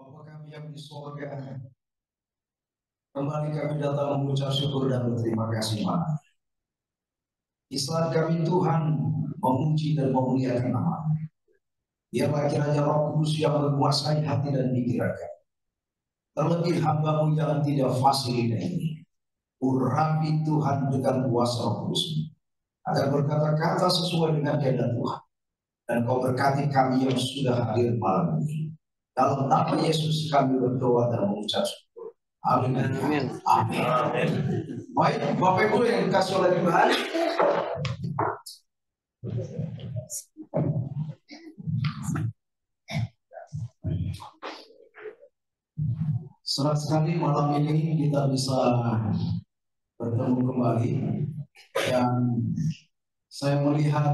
Bapa kami yang di surga, kembali kami datang mengucap syukur dan berterima kasih, Pak. Di saat kami Tuhan memuji dan memuliakan nama, biarlah kiranya Roh Kudus yang menguasai hati dan pikiran kami. Terlebih hamba-Mu yang tidak fasih ini, urapi Tuhan dengan kuasa Roh Kudus, agar berkata-kata sesuai dengan kehendak Tuhan. Dan Kau berkati kami yang sudah hadir malam ini. Dalam nama Yesus kami berdoa dan mengucap syukur. Amin. Amin. Amin. Baik, Bapak Ibu yang dikasih oleh Tuhan, senang sekali malam ini kita bisa bertemu kembali, dan saya melihat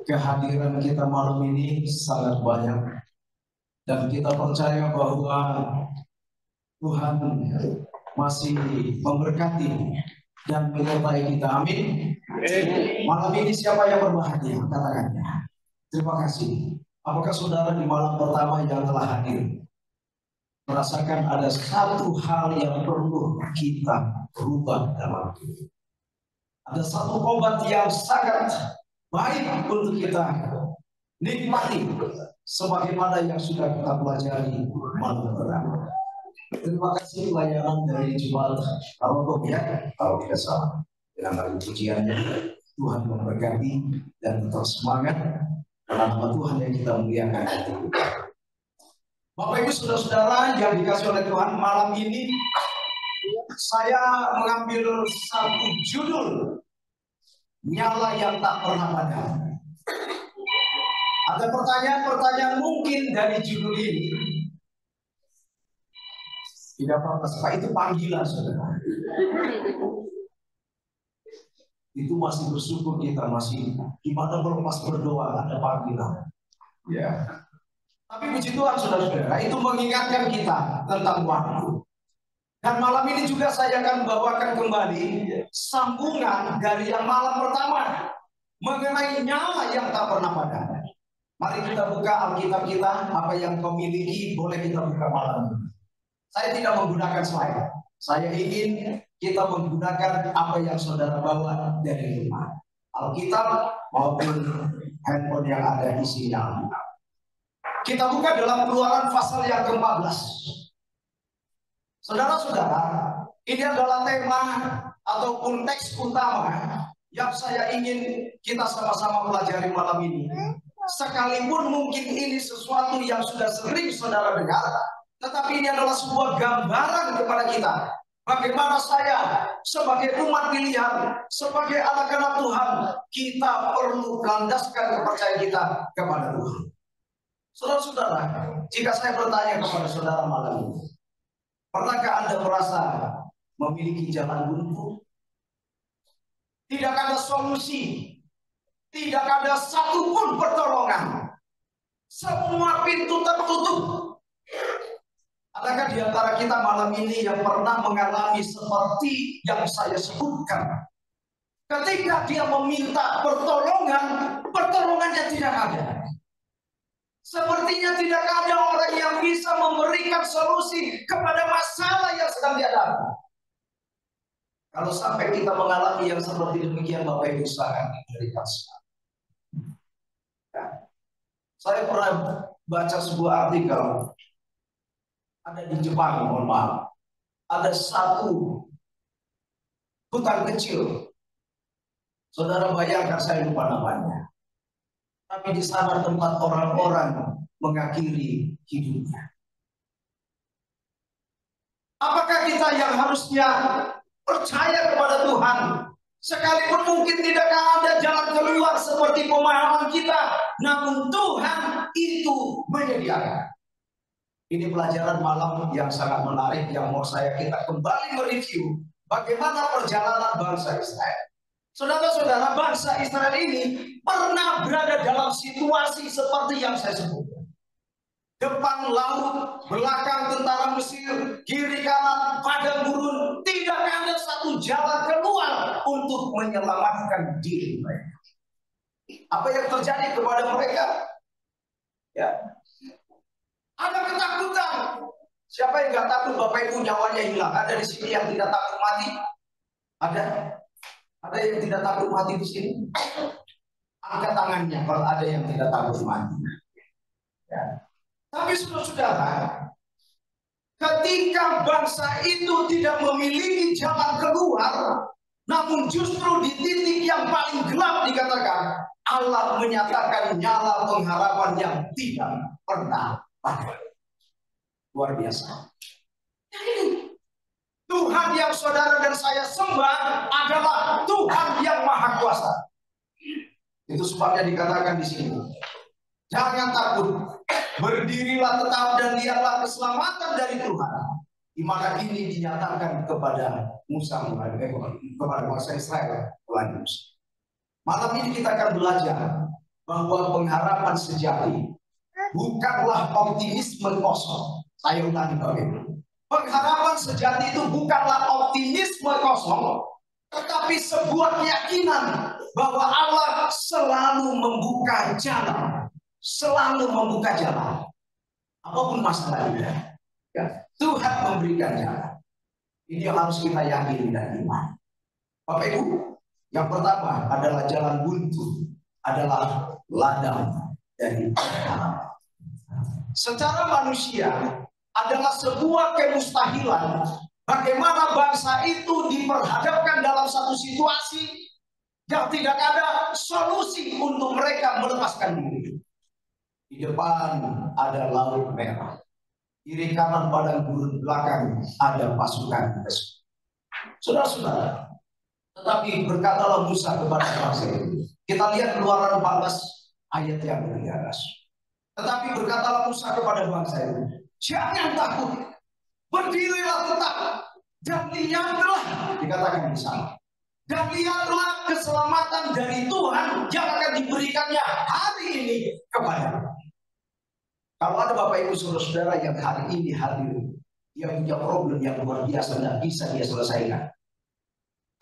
kehadiran kita malam ini sangat banyak, dan kita percaya bahwa Tuhan masih memberkati dan menyertai kita. Amin. Malam ini siapa yang berbahagia? Katakannya. Terima kasih. Apakah saudara di malam pertama yang telah hadir merasakan ada satu hal yang perlu kita rubah dalam hidup? Ada satu obat yang sangat baik untuk kita nikmati, sebagaimana yang sudah kita pelajari malam pertama. Terima kasih pelayanan dari Jemaat Al-Roh ya, kalau tidak salah. Dengan hari pujiannya, Tuhan memberkati dan tetap semangat karena nama Tuhan yang kita muliakan. Bapak Ibu saudara-saudara yang dikasih oleh Tuhan, malam ini saya mengambil satu judul, nyala yang tak pernah padam. Ada pertanyaan-pertanyaan mungkin dari judul ini. Tidak apa-apa, Pak, itu panggilan saudara. Itu masih bersyukur kita, masih gimana kalau pas berdoa ada panggilan. Ya. Tapi puji Tuhan saudara-saudara, itu mengingatkan kita tentang waktu. Dan malam ini juga saya akan bawakan kembali sambungan dari yang malam pertama mengenai nyala yang tak pernah padam. Mari kita buka Alkitab kita, apa yang kau miliki boleh kita buka malam ini. Saya tidak menggunakan slide. Saya ingin kita menggunakan apa yang saudara bawa dari rumah. Alkitab maupun handphone yang ada isinya. Kita buka dalam Keluaran pasal yang ke-14. Saudara-saudara, ini adalah tema ataupun teks utama yang saya ingin kita sama-sama pelajari malam ini. Sekalipun mungkin ini sesuatu yang sudah sering saudara dengar, tetapi ini adalah sebuah gambaran kepada kita. Bagaimana saya sebagai umat pilihan, sebagai anak-anak Tuhan, kita perlu melandaskan kepercayaan kita kepada Tuhan. Saudara-saudara, jika saya bertanya kepada saudara malam ini, pernahkah Anda merasa memiliki jalan buntu? Tidak ada solusi, tidak ada satupun pertolongan. Semua pintu tertutup. Adakah di antara kita malam ini yang pernah mengalami seperti yang saya sebutkan? Ketika dia meminta pertolongan, pertolongannya tidak ada. Sepertinya tidak ada orang yang bisa memberikan solusi kepada masalah yang sedang dihadapi. Kalau sampai kita mengalami yang seperti demikian, Bapak Ibu sangat diberikan sekali. Saya pernah baca sebuah artikel. Ada di Jepang, mohon maaf. Ada satu hutan kecil. Saudara bayangkan, saya lupa namanya. Tapi di sana tempat orang-orang mengakhiri hidupnya. Apakah kita yang harusnya percaya kepada Tuhan, sekalipun mungkin tidak ada jalan keluar seperti pemahaman kita, namun Tuhan itu menyediakan. Ini pelajaran malam yang sangat menarik yang mau kita kembali mereview bagaimana perjalanan bangsa Israel. Saudara-saudara, bangsa Israel ini pernah berada dalam situasi seperti yang saya sebutkan. Depan laut, belakang tentara Mesir, kiri kanan padang gurun, tidak ada satu jalan keluar untuk menyelamatkan diri mereka. Apa yang terjadi kepada mereka? Ya. Ada ketakutan, Siapa yang nggak takut Bapak Ibu nyawanya hilang? Ada di sini yang tidak takut mati? Ada? Ada yang tidak takut mati di sini? Angkat tangannya kalau ada yang tidak takut mati. Ya. Tapi saudara-saudara, ketika bangsa itu tidak memiliki jalan keluar, namun justru di titik yang paling gelap dikatakan, Allah menyatakan nyala pengharapan yang tidak pernah padam. Luar biasa. Tuhan yang saudara dan saya sembah adalah Tuhan yang Maha Kuasa. Itu sebabnya dikatakan di sini, jangan takut, berdirilah tetap dan lihatlah keselamatan dari Tuhan, di mana ini dinyatakan kepada Musa, kepada bangsa Israel. Malam ini kita akan belajar bahwa pengharapan sejati bukanlah optimisme kosong. Saya ulangi Bapak Ibu. Pengharapan sejati itu bukanlah optimisme kosong, tetapi sebuah keyakinan bahwa Allah selalu membuka jalan. Selalu membuka jalan. Apapun masalahnya, ya, Tuhan memberikan jalan. Ini yang harus kita yakini dan iman. Bapak Ibu, yang pertama adalah jalan buntu, adalah ladang dari harapan. Secara manusia adalah sebuah kemustahilan bagaimana bangsa itu diperhadapkan dalam satu situasi yang tidak ada solusi untuk mereka melepaskan diri. Di depan ada laut merah, kiri kanan padang gurun, belakang ada pasukan musuh. Saudara-saudara, tetapi berkatalah Musa kepada bangsa itu. Kita lihat Keluaran 14 ayat yang ke-13. Tetapi berkatalah Musa kepada bangsa itu, jangan takut, berdirilah tetap dan lihatlah, dikatakan di sana, dan lihatlah keselamatan dari Tuhan yang akan diberikannya hari ini kepada. Kalau ada Bapak Ibu saudara-saudara yang hari ini hadir, dia punya problem yang luar biasa dan bisa dia selesaikan,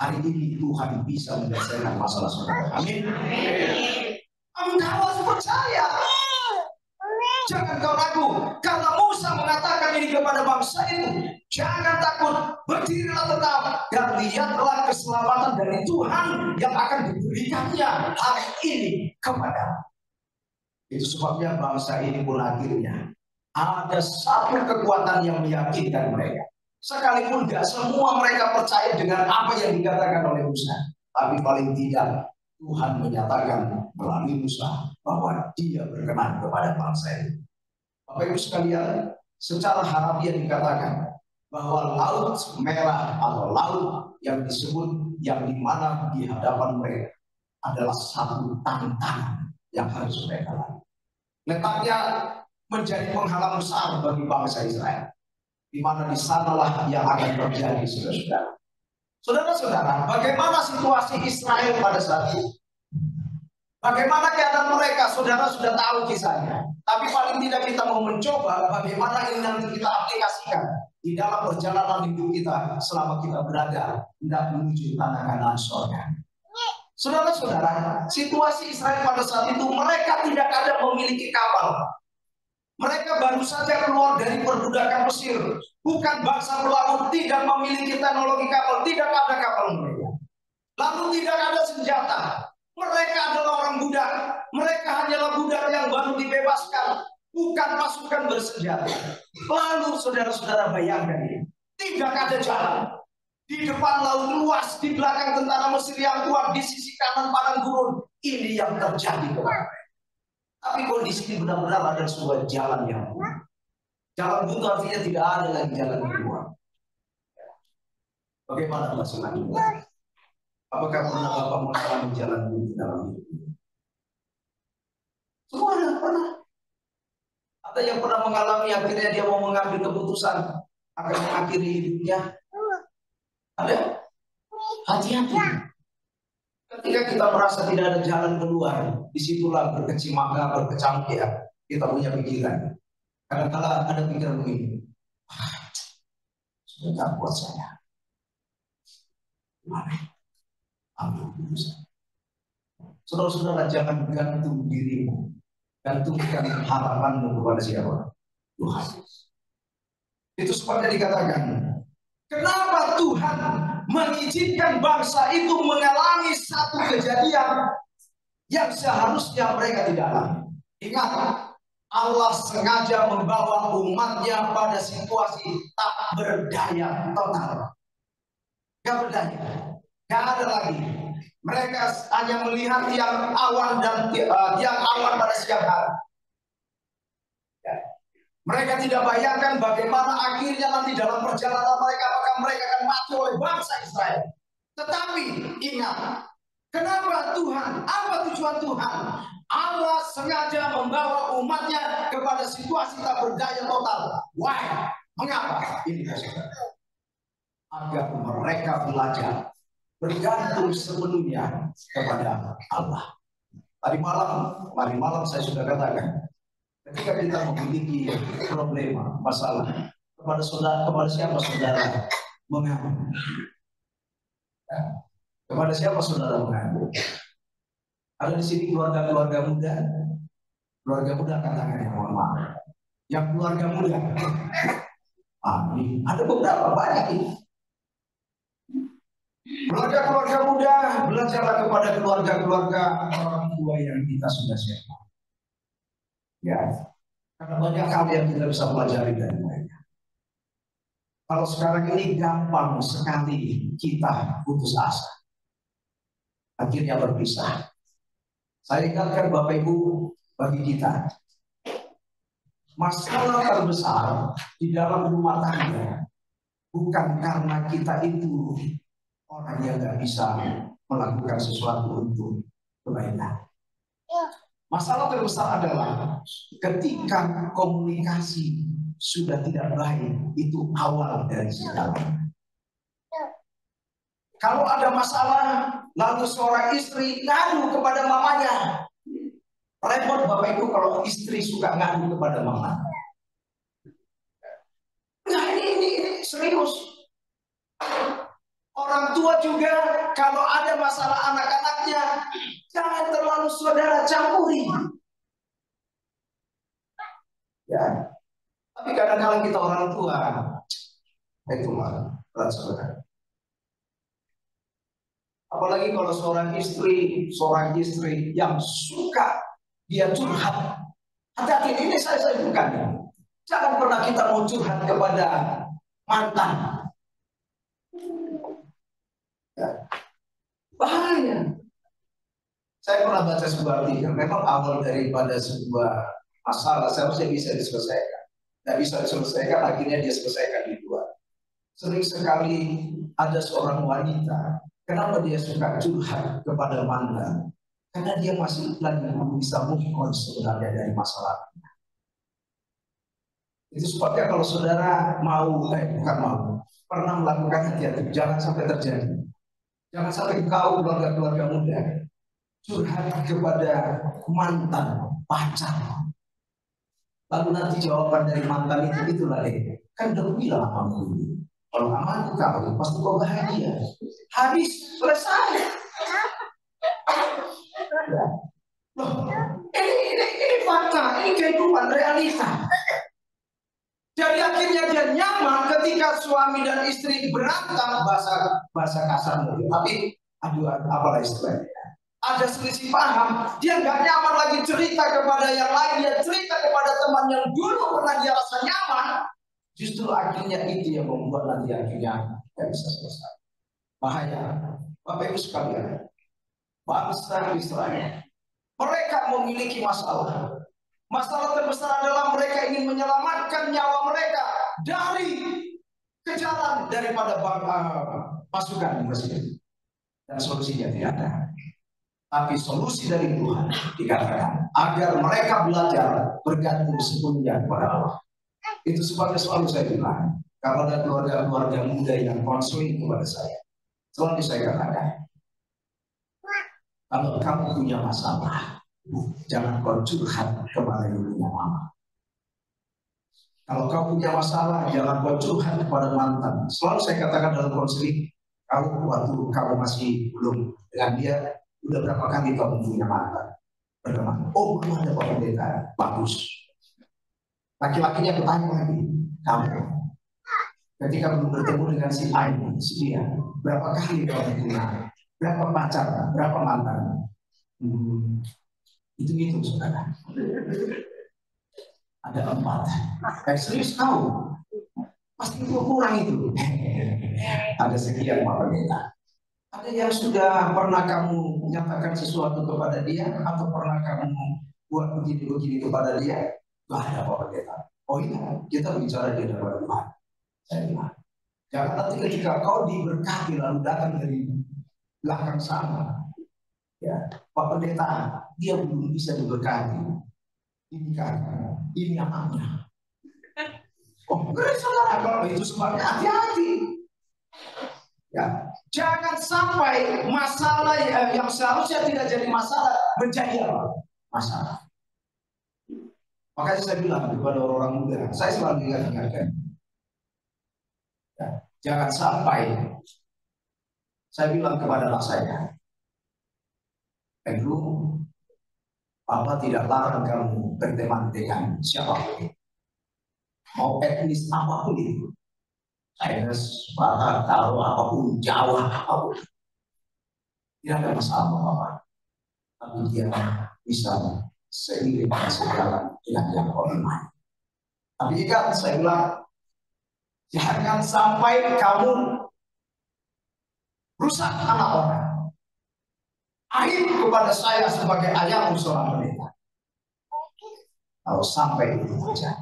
hari ini Tuhan bisa menyelesaikan masalah saudara. Amin. Engkau harus percaya. Jangan kau ragu. Karena Musa mengatakan ini kepada bangsa itu, jangan takut, berdirilah tetap dan lihatlah keselamatan dari Tuhan yang akan diberikannya hari ini kepada. Itu sebabnya bangsa ini pun akhirnya ada satu kekuatan yang meyakinkan mereka. Sekalipun tidak semua mereka percaya dengan apa yang dikatakan oleh Musa, tapi paling tidak Tuhan menyatakan melalui Musa bahwa dia berkenan kepada bangsa ini. Bapak Ibu sekalian, secara harfiah dikatakan bahwa laut merah atau laut yang disebut yang dimana di hadapan mereka adalah satu tantangan yang harus mereka lalui. Letaknya menjadi penghalang besar bagi bangsa Israel, di mana di sanalah yang akan terjadi, saudara-saudara. Saudara-saudara, bagaimana situasi Israel pada saat itu? Bagaimana keadaan mereka? Saudara sudah tahu kisahnya. Tapi paling tidak kita mau mencoba bagaimana ini nanti kita aplikasikan di dalam perjalanan hidup kita selama kita berada hendak menuju tanah Kanaan surga. Saudara-saudara, situasi Israel pada saat itu mereka tidak ada memiliki kapal. Mereka baru saja keluar dari perbudakan Mesir. Bukan bangsa pelaut, tidak memiliki teknologi kapal, tidak ada kapal mereka. Lalu tidak ada senjata. Mereka adalah orang budak. Mereka hanyalah budak yang baru dibebaskan, bukan pasukan bersenjata. Lalu saudara-saudara bayangkan ini, tidak ada jalan. Di depan laut luas, di belakang tentara Mesir yang kuat, di sisi kanan padang gurun. Ini yang terjadi kepada mereka. Tapi kondisi ini benar-benar ada sebuah jalan yang buntu. Jalan buntu artinya tidak ada lagi jalan keluar. Bagaimana masalahnya? Apakah pernah Bapak mengalami jalan buntu dalam hidup? Semua ada pernah. Ada yang pernah mengalami akhirnya dia mau mengambil keputusan akan mengakhiri hidupnya. Ada? Hati-hati. Ketika kita merasa tidak ada jalan keluar, disitulah berkecimaka, berkecamuk kita punya pikiran. Kadang-kadang ada pikiran begini, sudah tak buat saya. Gimana? Ambil keputusan. Saudara-saudara, jangan gantung dirimu, gantungkan harapanmu kepada siapa? Tuhan. Itu seperti dikatakan, kenapa Tuhan mengizinkan bangsa itu mengalami satu kejadian yang seharusnya mereka tidak alami. Ingat, Allah sengaja membawa umatnya pada situasi tak berdaya total. Gak berdaya, gak ada lagi. Mereka hanya melihat tiang awan dan tiang awan pada siang hari. Mereka tidak bayangkan bagaimana akhirnya nanti dalam perjalanan mereka, apakah mereka akan mati oleh bangsa Israel. Tetapi ingat, kenapa Tuhan? Apa tujuan Tuhan? Allah sengaja membawa umatnya kepada situasi tak berdaya total. Why? Mengapa? Ini agar mereka belajar bergantung sepenuhnya kepada Allah. Tadi malam saya sudah katakan, ketika kita memiliki problema, masalah, kepada siapa saudara mengadu? Kepada siapa saudara mengadu? Ada di sini keluarga muda, angkat tangannya, mohon maaf. Yang keluarga muda, amin. Ada beberapa banyak ini. Keluarga muda, belajarlah kepada keluarga orang tua yang kita sudah siapkan. Ya, karena banyak hal yang kita bisa pelajari dari mereka. Kalau sekarang ini gampang sekali kita putus asa, akhirnya berpisah. Saya ingatkan Bapak Ibu, bagi kita, masalah terbesar di dalam rumah tangga bukan karena kita itu orang yang nggak bisa melakukan sesuatu untuk kebaikan. Masalah terbesar adalah ketika komunikasi sudah tidak baik, itu awal dari segalanya. Kalau ada masalah, lalu seorang istri ngadu kepada mamanya. Repot Bapak Ibu kalau istri suka ngadu kepada mama. Nah ini serius. Orang tua juga kalau ada masalah anak-anaknya, jangan terlalu saudara campuri. Ya. Tapi kadang-kadang kita orang tua, itulah saudara. Apalagi kalau seorang istri yang suka dia curhat. Hati-hati, ini saya bukan. Jangan pernah kita mau curhat kepada mantan. Ya. Bahaya. Saya pernah baca sebuah artikel. Memang awal daripada sebuah masalah seharusnya bisa diselesaikan. Tidak bisa diselesaikan, akhirnya dia selesaikan di luar. Sering sekali ada seorang wanita, kenapa dia suka curhat kepada mantan? Karena dia masih lagi bisa move on sebenarnya dari masalahnya. Itu sebabnya kalau saudara pernah melakukan hati-hati, jangan sampai terjadi. Jangan sampai kau keluarga muda curhat kepada mantan pacar. Lalu nanti jawaban dari mantan itulah kan udah bilang kamu kalau aman kamu pasti kau bahagia. Habis selesai. Loh, ini fakta, ini kehidupan realita. Jadi akhirnya dia nyaman ketika suami dan istri berantem, bahasa kasar tapi apalah istilahnya. Ada selisih paham, dia nggak nyaman lagi cerita kepada yang lain, dia cerita kepada teman yang dulu pernah dia rasa nyaman. Justru akhirnya itu yang membuat nanti akhirnya tidak bisa selesai. Bahaya, Bapak Ibu sekalian, bangsa Israel, mereka memiliki masalah. Masalah terbesar adalah mereka ingin menyelamatkan nyawa mereka dari kejaran daripada pasukan Mesir. Dan solusinya tidak ada. Tapi solusi dari Tuhan dikatakan agar mereka belajar bergantung sepenuhnya kepada Allah. Itu sebabnya selalu saya bilang, kalau ada keluarga muda yang konseling kepada saya, selalu saya katakan, kalau kamu punya masalah, jangan kau curhat kepada ibunya mama. Kalau kau punya masalah, jangan kau curhat kepada mantan. Selalu saya katakan dalam konseling, kalau waktu kamu masih belum dengan dia, udah berapa kali kamu punya mantan? Bagaimana? Oh, belum ada Pak Pendeta. Bagus. Laki-lakinya bertanya lagi, kamu Ketika belum bertemu dengan si A ini, si dia, berapa kali kau bertemu, berapa pacar, berapa mantan? Itu saudara. Ada 4. Serius kau? Pasti itu kurang itu. Ada sekian Pak Pendeta. Ada yang sudah pernah kamu menyatakan sesuatu kepada dia, atau pernah kamu buat begini-begini kepada dia? Gak ada Pak Pendeta. Oh iya, kita bicara di hadapan Tuhan. Saya bilang, jangan nanti ketika kau diberkati lalu datang dari belakang sana, ya Pak Pendeta, dia belum bisa diberkati. Ini kan, ini anaknya. Oh, saudara, kalau itu sebabnya hati-hati. Ya, jangan sampai masalah yang seharusnya tidak jadi masalah menjadi masalah. Makanya saya bilang kepada orang muda, saya selalu ingatkan, ya, jangan sampai saya bilang kepada anak saya, Andrew, Papa tidak larang kamu berteman dengan siapapun, mau etnis apapun itu. Saya sepakat tahu apapun, Jawa apapun, tidak ada masalah Papa. Tapi dia bisa seiring dengan segala dengan yang hormat. Tapi ingat, saya bilang, jangan sampai kamu rusak anak orang. Aib kepada saya sebagai ayahmu seorang pendeta. Kalau sampai itu terjadi,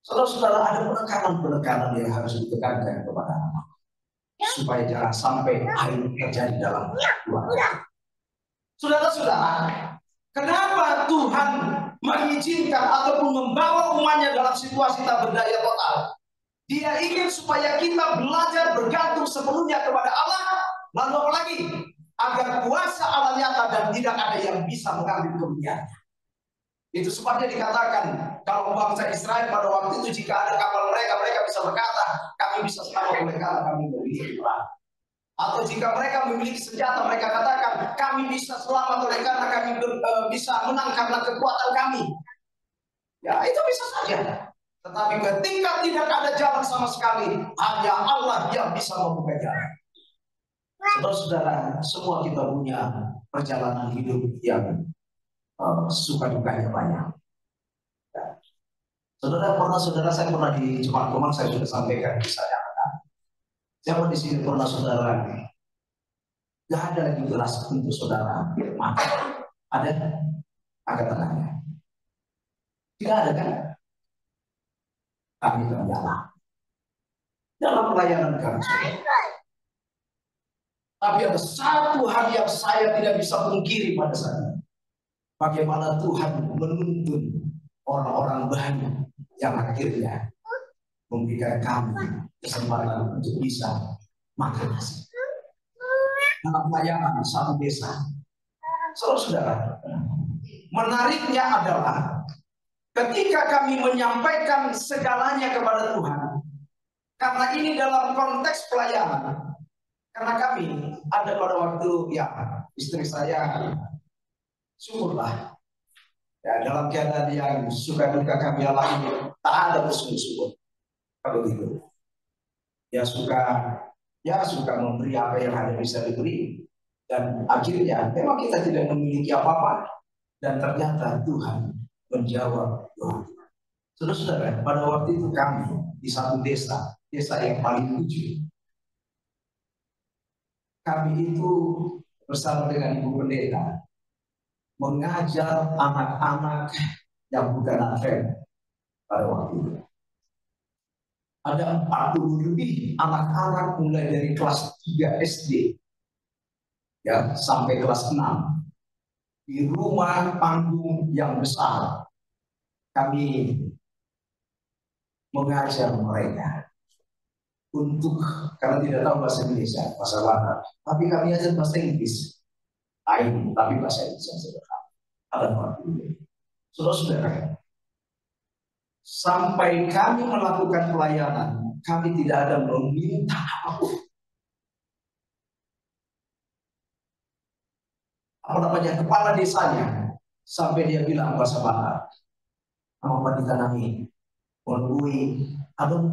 saudara-saudara, ada penekanan-penekanan yang harus ditekankan kepada anak, supaya jangan sampai aib terjadi dalam keluarga. Saudara-saudara, kenapa Tuhan mengizinkan ataupun membawa umatnya dalam situasi tak berdaya total? Dia ingin supaya kita belajar bergantung sepenuhnya kepada Allah. Lalu apa lagi? Agar kuasa Allah nyata dan tidak ada yang bisa mengambil kemuliaannya. Itu sebabnya dikatakan, kalau bangsa Israel pada waktu itu, jika ada kapal mereka bisa berkata, kami bisa selamat oleh karena kami memiliki perang. Atau jika mereka memiliki senjata, mereka katakan, kami bisa selamat oleh karena kami bisa menang karena kekuatan kami. Ya, itu bisa saja. Tetapi ketika tidak ada jalan sama sekali, hanya Allah yang bisa membuka jalan. Saudara-saudara, semua kita punya perjalanan hidup yang suka dukanya banyak. Ya. Saudara, saya pernah di Jemaat Kemang, saya sudah sampaikan misalnya. Siapa di sini pernah saudara? Gak ada lagi beras untuk saudara makan. Ada? Angkat tangannya. Tidak ada kan? Kami ternyata dalam pelayanan kami. Tapi ada satu hal yang saya tidak bisa pungkiri pada saat ini. Bagaimana Tuhan menuntun orang-orang banyak yang akhirnya memberikan kami kesempatan untuk bisa makan nasi. Dalam pelayanan satu desa. Saudara, menariknya adalah ketika kami menyampaikan segalanya kepada Tuhan, karena ini dalam konteks pelayanan. Karena kami ada pada waktu ya istri saya syukurlah ya, dalam keadaan yang suka duka kami alami tak ada bersyukur kalau gitu ya suka memberi apa yang ada bisa diberi, dan akhirnya memang kita tidak memiliki apa-apa, dan ternyata Tuhan menjawab doa. Saudara-saudara, pada waktu itu kami di satu desa yang paling ujung. Kami itu bersama dengan Ibu Pendeta mengajar anak-anak yang bukan Advent pada waktu itu. Ada 40 lebih anak-anak mulai dari kelas 3 SD ya sampai kelas 6 di rumah panggung yang besar. Kami mengajar mereka untuk, karena tidak tahu bahasa Indonesia, bahasa Barat, tapi kami ajar bahasa Inggris. Lain, tapi bahasa Inggris yang sederhana. Ada waktu. Saudara-saudara, sampai kami melakukan pelayanan, kami tidak ada meminta apapun. Kepala desanya sampai dia bilang bahasa Barat, "Apa di tanami, onui, abang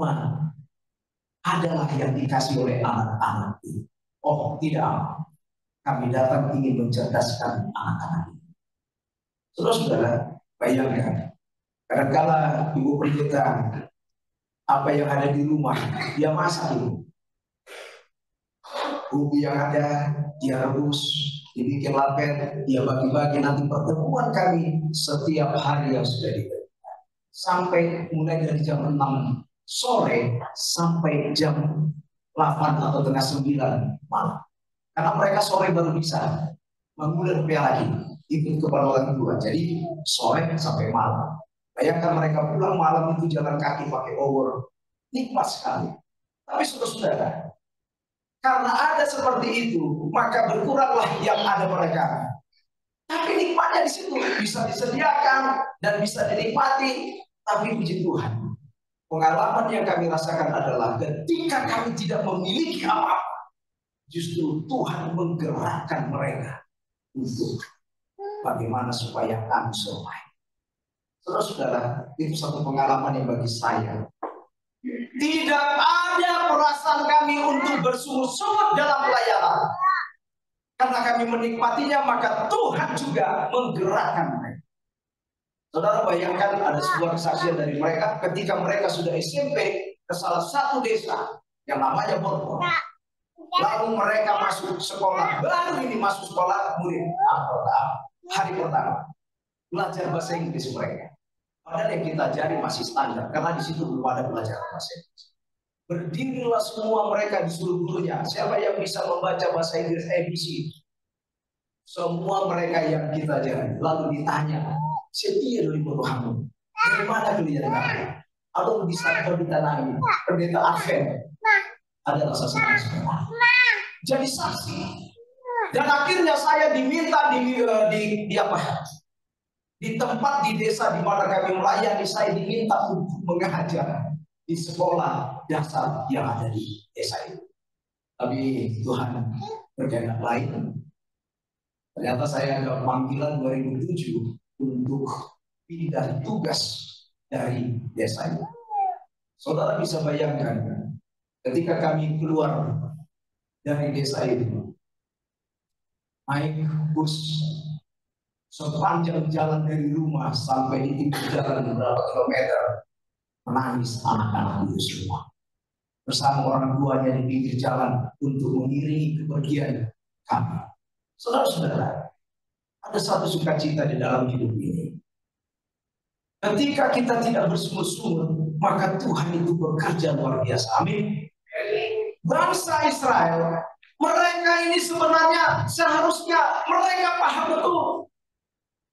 adalah yang dikasih oleh anak-anak ini. Oh tidak, kami datang ingin mencerdaskan anak-anak ini. Saudara-saudara, bayangkan, kadang-kala ibu pendeta apa yang ada di rumah dia masak dulu. Bumbu yang ada dia rebus, dibikin lapet, dia bagi-bagi. Nanti pertemuan kami setiap hari yang sudah ditentukan, sampai mulai dari jam 6 sore sampai jam 8 atau tengah 9 malam. Karena mereka sore baru bisa bangun lagi ikut kepada orang tua. Jadi sore sampai malam. Bayangkan mereka pulang malam itu jalan kaki pakai over. Nikmat sekali. Tapi saudara-saudara, karena ada seperti itu, maka berkuranglah yang ada mereka. Tapi nikmatnya di situ bisa disediakan dan bisa dinikmati. Tapi puji Tuhan, pengalaman yang kami rasakan adalah ketika kami tidak memiliki apa-apa, justru Tuhan menggerakkan mereka untuk bagaimana supaya kami survive. Saudara-saudara, itu satu pengalaman yang bagi saya tidak ada perasaan kami untuk bersungut-sungut dalam pelayanan. Karena kami menikmatinya, maka Tuhan juga menggerakkan mereka. Saudara bayangkan ada sebuah kesaksian dari mereka ketika mereka sudah SMP ke salah satu desa yang namanya Borgol. Lalu mereka masuk sekolah, baru ini masuk sekolah murid hari pertama. Belajar bahasa Inggris mereka. Padahal yang kita cari masih standar, karena di situ belum ada belajar bahasa Inggris. Berdirilah semua mereka disuruh gurunya. Siapa yang bisa membaca bahasa Inggris ABC? Semua mereka yang kita cari. Lalu ditanya, siapa dari kamu? Dari mana kalian kamu? Atau bisa ditanami? Pendeta Advent adalah sasaran sekolah. Jadi saksi. Dan akhirnya saya diminta di tempat di desa di mana kami melayani, saya diminta untuk mengajar di sekolah dasar yang ada di desa itu. Tapi Tuhan berkehendak lain. Ternyata saya ada panggilan 2007 untuk pindah tugas dari desa itu. Saudara bisa bayangkan, ketika kami keluar dari desa itu, naik bus sepanjang jalan dari rumah sampai di pinggir jalan beberapa kilometer, menangis anak-anak itu semua bersama orang tuanya di pinggir jalan untuk mengiringi kepergian kami. Saudara-saudara, ada satu sukacita di dalam hidup ini. Ketika kita tidak bersungut-sungut, maka Tuhan itu bekerja luar biasa. Amin. Bangsa Israel, mereka ini sebenarnya seharusnya mereka paham betul.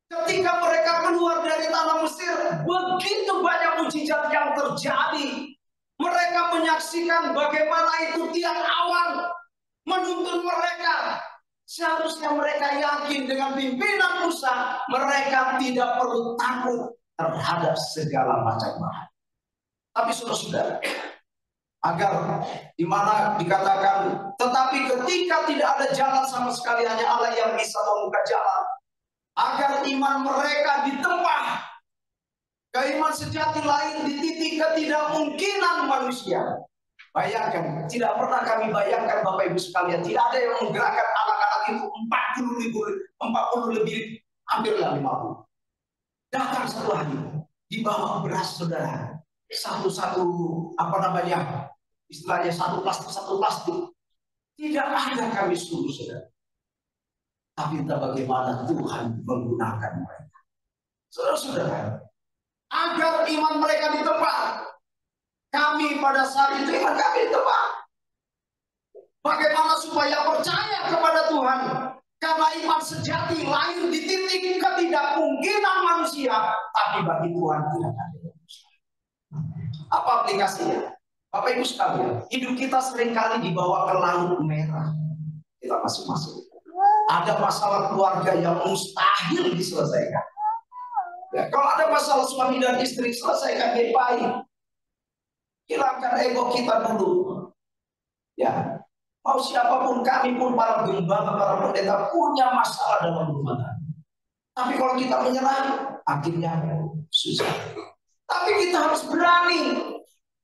Ketika mereka keluar dari tanah Mesir, begitu banyak mujizat yang terjadi. Mereka menyaksikan bagaimana itu tiang awan menuntun mereka. Seharusnya mereka yakin dengan pimpinan Musa, mereka tidak perlu takut terhadap segala macam bahaya. Tapi saudara-saudara, agar dimana dikatakan, tetapi ketika tidak ada jalan sama sekali, hanya Allah yang bisa membuka jalan. Agar iman mereka ditempah, keiman sejati lain di titik ketidakmungkinan manusia. Bayangkan, tidak pernah kami bayangkan Bapak Ibu sekalian, tidak ada yang menggerakkan anak-anak itu 40 lebih, hampirlah 50. Datang satu hari, dibawa beras saudara, satu-satu istilahnya satu plastik. Tidak ada kami suruh saudara. Tapi entah bagaimana Tuhan menggunakan mereka. Saudara-saudara, agar iman mereka ditempa. Kami pada saat itu iman kami ditempa. Bagaimana supaya percaya kepada Tuhan? Karena iman sejati lahir di titik ketidakmungkinan manusia, tapi bagi Tuhan tidak ada. Apa aplikasinya? Bapak Ibu sekalian, hidup kita seringkali dibawa ke laut merah. Kita masing-masing. Ada masalah keluarga yang mustahil diselesaikan. Ya, kalau ada masalah suami dan istri, selesaikan baik-baik. Hilangkan ego kita dulu. Ya, mau siapapun, kami pun para gembala, para pendeta punya masalah dalam rumah tangga. Tapi kalau kita menyerah, akhirnya susah. Tapi kita harus berani.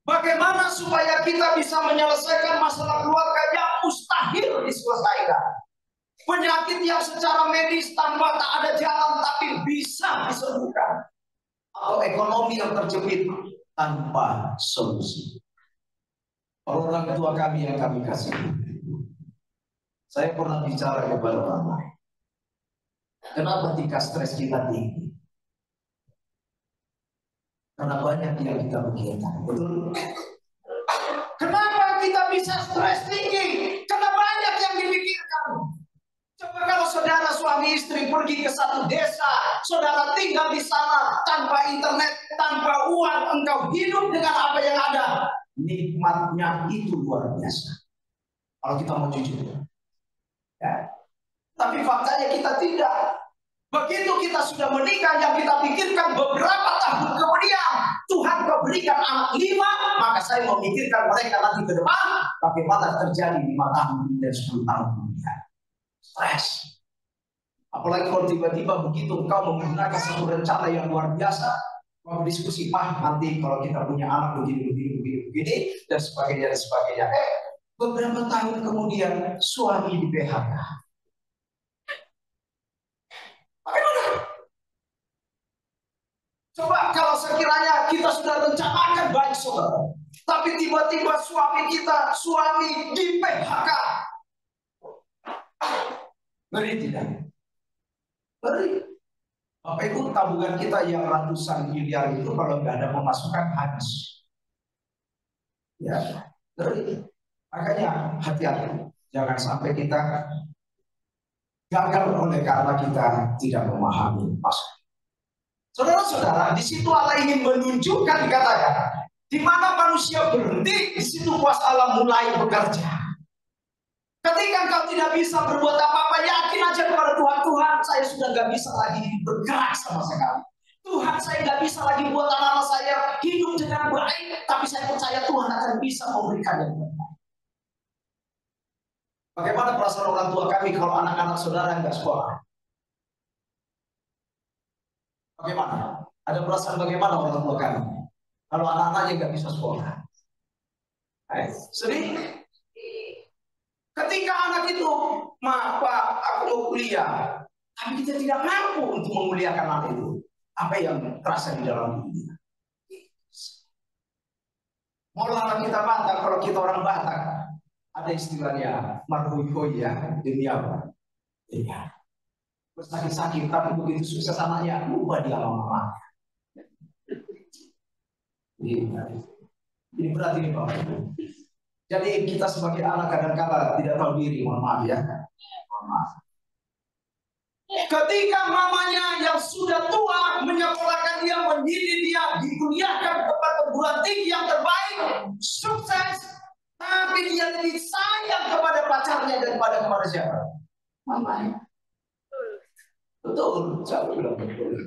Bagaimana supaya kita bisa menyelesaikan masalah keluarga yang mustahil diselesaikan? Penyakit yang secara medis tanpa tak ada jalan tapi bisa disembuhkan. Atau ekonomi yang terjepit tanpa solusi. Orang tua kami yang kami kasih, saya pernah bicara kepada orang lain. Kenapa tingkat stres kita tinggi? Karena banyak yang kita pikirkan. Betul? Kenapa kita bisa stres tinggi? Karena banyak yang dipikirkan. Coba kalau saudara suami istri pergi ke satu desa, saudara tinggal di sana tanpa internet, tanpa uang, engkau hidup dengan apa yang ada. Nikmatnya itu luar biasa. Kalau kita mau jujur. Ya. Tapi faktanya kita tidak. Begitu kita sudah menikah, yang kita pikirkan beberapa tahun kemudian, Tuhan kau berikan anak 5, maka saya memikirkan mereka nanti ke depan, bagaimana terjadi 5 tahun dan 10 tahun kemudian. Stres. Apalagi kalau tiba-tiba begitu engkau menggunakan satu rencana yang luar biasa, mau diskusi, nanti kalau kita punya anak begini, dan sebagainya. Beberapa tahun kemudian suami di PHK. Coba kalau sekiranya kita sudah rencanakan baik saudara, tapi tiba-tiba suami di PHK. Ngeri tidak? Ngeri. Bapak Ibu, tabungan kita yang ratusan miliar itu kalau nggak ada pemasukan habis. Ya, ngeri. Makanya hati-hati, jangan sampai kita gagal oleh karena kita tidak memahami maksud. Saudara-saudara, di situ Allah ingin menunjukkan, dikatakan, di mana manusia berhenti, di situ kuasa Allah mulai bekerja. Ketika engkau tidak bisa berbuat apa-apa, yakin aja kepada Tuhan, Tuhan, saya sudah nggak bisa lagi bergerak sama sekali. Tuhan, saya nggak bisa lagi buat anak-anak saya hidup dengan baik, tapi saya percaya Tuhan akan bisa memberikan yang terbaik. Bagaimana perasaan orang tua kami kalau anak-anak saudara nggak sekolah? Bagaimana? Ada perasaan bagaimana orang tua kami kalau anak-anaknya nggak bisa sekolah? Sedih. Ketika anak itu, Pak, aku mau kuliah, tapi kita tidak mampu untuk memuliakan anak itu. Apa yang terasa di dalam diri? Maulah kita Batak, kalau kita orang Batak, ada istilahnya marhuihoy ya, demi apa? Iya. Bersakit-sakit, tapi begitu sukses anaknya, lupa dia sama mama. Ini berat ini Pak. Jadi kita sebagai anak kadang-kadang tidak tahu diri, mohon maaf ya. Mohon maaf. Ketika mamanya yang sudah tua menyekolahkan dia, mendidik dia, dikuliahkan tempat perguruan tinggi yang terbaik, sukses, tapi dia lebih sayang kepada pacarnya daripada kepada siapa? Mamanya. Betul, saya bilang betul.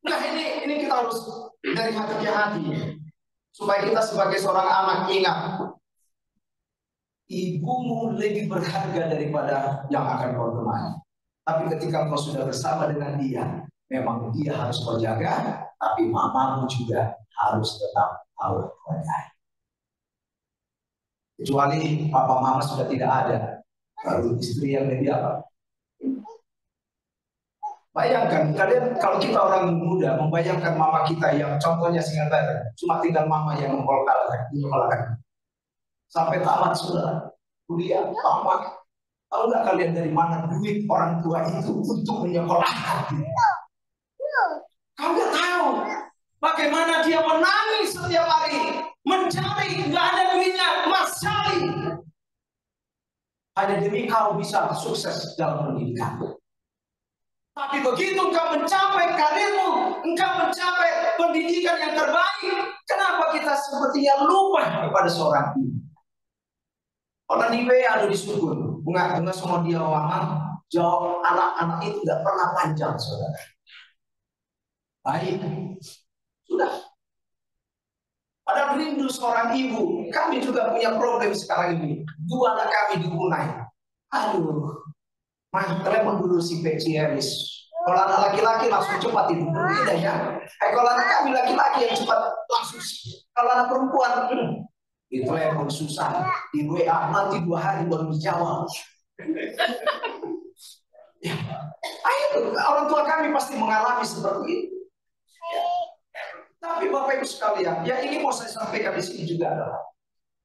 Nah ini kita harus dari hati ke hati, supaya kita sebagai seorang anak ingat, ibumu lebih berharga daripada yang akan kau temani. Tapi ketika kau sudah bersama dengan dia, memang dia harus kau jaga, tapi mamamu juga harus tetap kau jaga. Kecuali papa mama sudah tidak ada, lalu istri yang lebih apa? Bayangkan, kalian kalau kita orang muda membayangkan mama kita yang contohnya Singapura, cuma tinggal mama yang menyekolahkan. Sampai tamat sudah kuliah, tamat. Tahu nggak kalian dari mana duit orang tua itu untuk menyekolahkan? Kau nggak tahu bagaimana dia menangis setiap hari, mencari, nggak ada duitnya, Mas cari. Hanya demi kau bisa sukses dalam pendidikan. Tapi begitu engkau mencapai karirmu, engkau mencapai pendidikan yang terbaik, kenapa kita sepertinya lupa kepada seorang ibu? Orang di WA ada di sukun, enggak semua dia orang jawab anak-anak itu nggak pernah panjang, saudara. Baik, sudah. Ada rindu seorang ibu. Kami juga punya problem sekarang ini. 2 anak kami dipunai. Aduh. Telepon dulu si Peciaris. Kalau anak laki-laki langsung cepat itu. Tidak ya. Kalau anak kami laki-laki yang cepat langsung. Kalau anak perempuan itu yang susah. Di WA nanti 2 hari baru dijawab. Ya. Ayo, orang tua kami pasti mengalami seperti itu. Ya. Tapi Bapak Ibu sekalian, yang ini mau saya sampaikan di sini juga adalah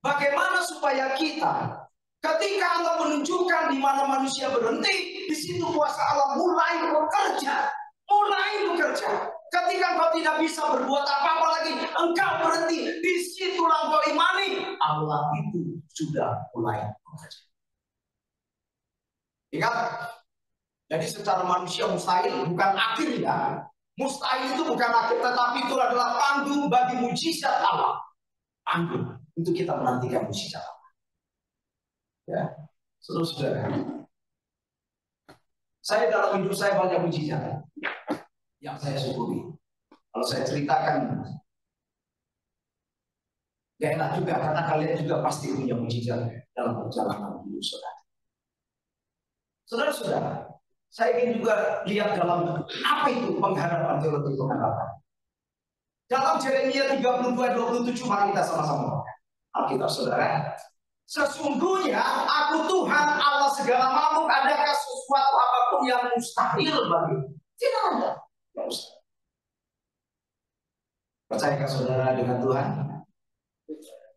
bagaimana supaya kita ketika Allah menunjukkan di mana manusia berhenti, di situ kuasa Allah mulai bekerja, Ketika engkau tidak bisa berbuat apa-apa lagi, engkau berhenti, di situlah engkau imani Allah itu sudah mulai bekerja. Ingat, jadi secara manusia mustahil bukan akhir ya. Mustahil itu bukan akhir, tetapi itu adalah panggung bagi mujizat Allah. Panggung untuk kita menantikan mujizat Allah. Ya, saudara. Saya dalam hidup saya banyak mujizat yang saya syukuri. Kalau saya ceritakan, gak enak juga karena kalian juga pasti punya mujizat dalam perjalanan hidup saudara. Saudara-saudara, saya ingin juga lihat dalam apa itu pengharapan teologi pengharapan. Dalam Yeremia 32:27, mari kita sama-sama Alkitab saudara. Sesungguhnya aku Tuhan Allah segala makhluk, adakah sesuatu apapun yang mustahil bagi? Tidak ada. Percayakah saudara dengan Tuhan?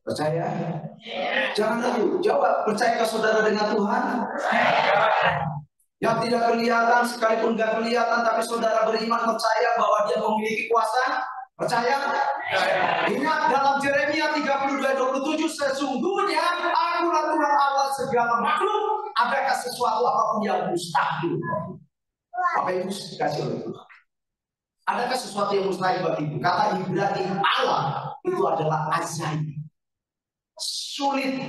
Percaya? Jangan ragu, jawab. Percayakah saudara dengan Tuhan? Yang tidak kelihatan, sekalipun gak kelihatan, tapi saudara beriman percaya bahwa Dia memiliki kuasa. Percaya? Ingat dalam Yeremia 32:27, sesungguhnya akulah Tuhan Allah segala makhluk, adakah sesuatu apapun yang mustahil? Apa itu dikasih oleh Tuhan? Adakah sesuatu yang mustahil bagimu? Kata Ibrani Allah itu adalah ajaib, sulit,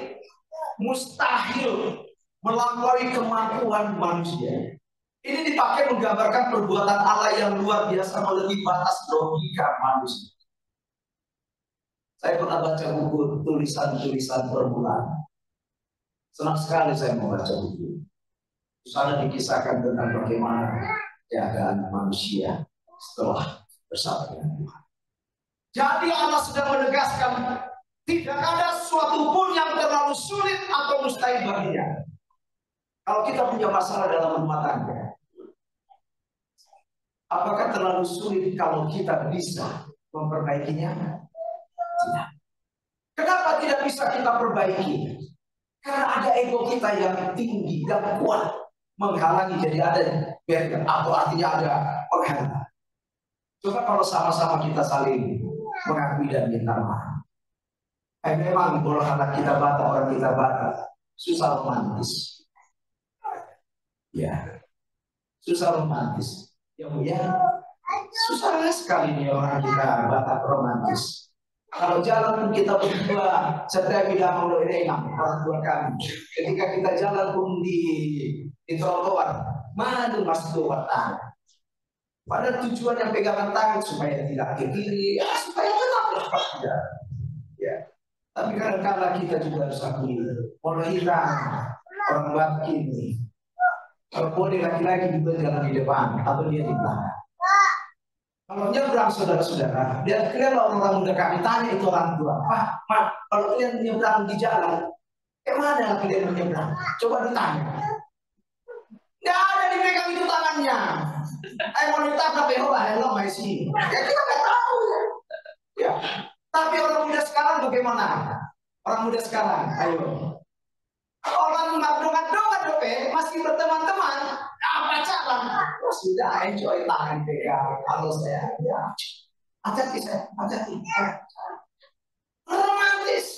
mustahil, melampaui kemampuan manusia. Ini dipakai menggambarkan perbuatan Allah yang luar biasa melebihi batas logika manusia. Saya pernah baca buku tulisan-tulisan permulaan. Senang sekali saya membaca buku. Di sana dikisahkan tentang bagaimana keadaan manusia setelah bersama dengan Tuhan. Jadi Allah sedang menegaskan tidak ada sesuatu pun yang terlalu sulit atau mustahil baginya. Kalau kita punya masalah dalam rumah tangga, apakah terlalu sulit kalau kita bisa memperbaikinya? Tidak. Kenapa tidak bisa kita perbaiki? Karena ada ego kita yang tinggi dan kuat menghalangi, jadi ada barrier atau artinya ada penghalang. Coba kalau sama-sama kita saling mengakui dan minta maaf. Memang kalau anak kita bata, orang kita bata, susah romantis. Ya, susah romantis. Ya, susah sekali nih orang kita Batak romantis. Kalau jalan pun kita berdua, setiap tidak mau enak orang tua kami. Ketika kita jalan pun di trotoar, mana tuh mas tangan. Pada tujuan yang pegangan tangan supaya tidak ke kiri, ya, supaya tetap berjalan. Ya. Tapi kadang-kadang kita juga harus akui, orang hitam, orang Batak ini. Kalau boleh laki-laki juga jalan di depan atau dia di belakang. Kalau nyebrang saudara-saudara, dia kira orang muda kami tanya itu orang tua, Pak, kalau kalian nyebrang di jalan, kemana kalian menyebrang? Coba ditanya. Nggak ada dipegang itu tangannya. Mau ditangkap hello masih. Ya kita nggak tahu ya. Ya. Tapi orang muda sekarang bagaimana? Orang muda sekarang, ayo. Orang ngabdong-ngabdongan masih berteman-teman, pacaran, sudah enjoy tangan pegang. Kalau saya, ya, hati-hati saya, romantis.